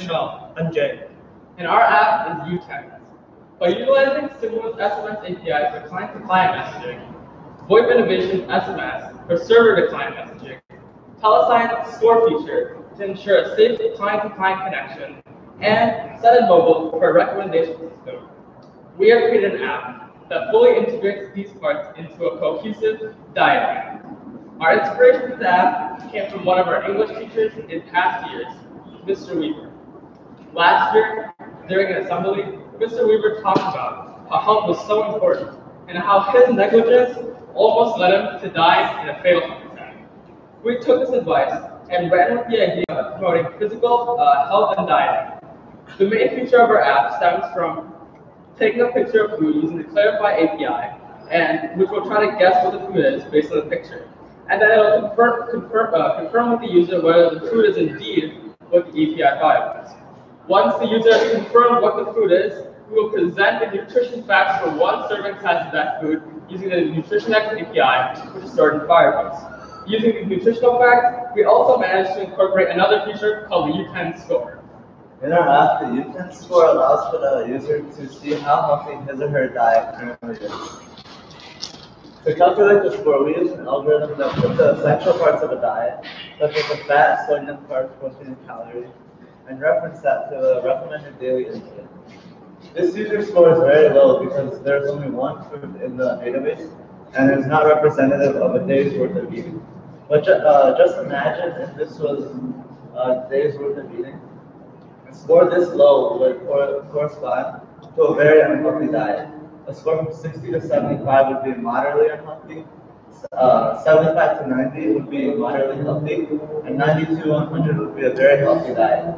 Vishal. I'm Zheng. And our app is Utenz. By utilizing Similar's SMS API for client-to-client messaging, VoIP Innovation SMS for server-to-client messaging, TeleSign Score feature to ensure a safe client-to-client connection, and Set Mobile for a recommendation system, we have created an app that fully integrates these parts into a cohesive diagram. Our inspiration for the app came from one of our English teachers in past years, Mr. Weaver. Last year, during an assembly, Mr. Weaver talked about how health was so important and how his negligence almost led him to die in a fatal heart attack. We took this advice and ran with the idea of promoting physical health and dieting. The main feature of our app stems from taking a picture of food using the Clarify API, and which will try to guess what the food is based on the picture. And then it will confirm with the user whether the food is indeed what the API thought it was. Once the user has confirmed what the food is, we will present the nutrition facts for one serving size of that food using the NutritionX API, which is stored in Firebase. Using these nutritional facts, we also managed to incorporate another feature called the Utenz Score. In our app, the Utenz Score allows for the user to see how healthy his or her diet currently is. To calculate the score, we use an algorithm that puts the essential parts of a diet, such as the fat, sodium, carbs, protein, and calories, and reference that to the recommended daily intake. This user score is very low because there's only one food in the database, and it is not representative of a day's worth of eating. But just imagine if this was a day's worth of eating. A score this low would correspond to a very unhealthy diet. A score from 60 to 75 would be moderately unhealthy, 75 to 90 would be moderately healthy, and 90 to 100 would be a very healthy diet.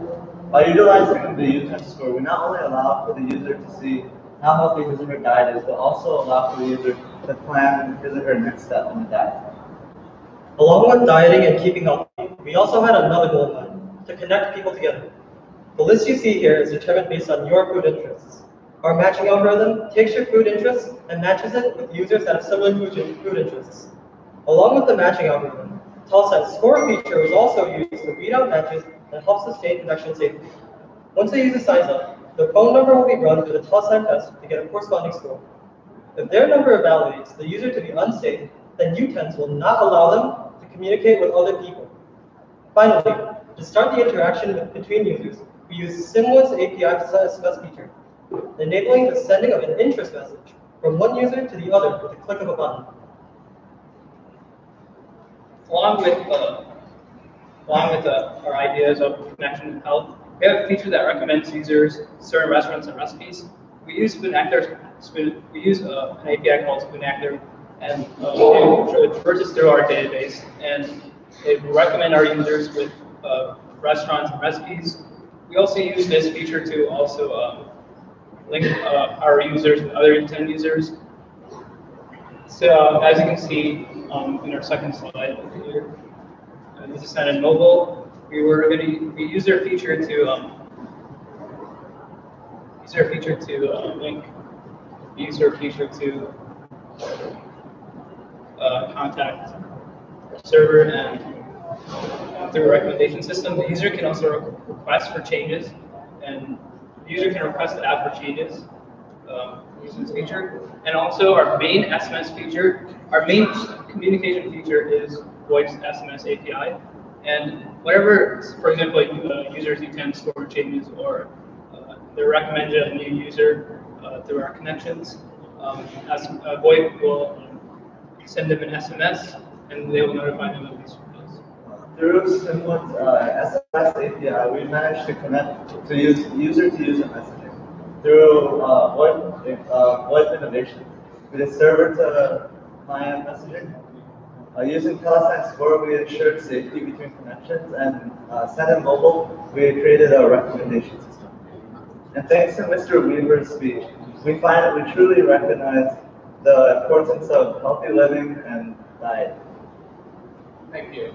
By utilizing the Utenz score, we not only allow for the user to see how healthy his or her diet is, but also allow for the user to plan his or her next step in the diet. Along with dieting and keeping healthy, we also had another goal in mind, to connect people together. The list you see here is determined based on your food interests. Our matching algorithm takes your food interests and matches it with users that have similar food interests. Along with the matching algorithm, TeleSign Score feature was also used to read out matches and help sustain connection safely. Once a user signs up, their phone number will be run through the TeleSign test to get a corresponding score. If their number validates the user to be unsafe, then Utenz will not allow them to communicate with other people. Finally, to start the interaction between users, we use Similar's API SMS feature, enabling the sending of an interest message from one user to the other with a click of a button. Along with our ideas of connection and health, we have a feature that recommends users certain restaurants and recipes. We use an API called Spoonactor, and it traverses through our database, and it will recommend our users with restaurants and recipes. We also use this feature to also link our users with other intent users. So as you can see in our second slide here, this is Set Mobile. We use their feature to link user feature to contact server, and through a recommendation system, the user can also request for changes, and the user can request the app for changes using this feature. And also our main SMS feature, our main communication feature is voice SMS API. And whenever, for example, users Utenz score changes or they're recommended a new user through our connections, VoIP will send them an SMS, and they will notify them of these changes. Through Similar's SMS API, we managed to connect to user-to-user messaging through VoIP innovation. We did server-to-client messaging. Using TeleSign Score, we ensured safety between connections, and Set Mobile, we created a recommendation system. And thanks to Mr. Weaver's speech, we find that we truly recognize the importance of healthy living and diet. Thank you.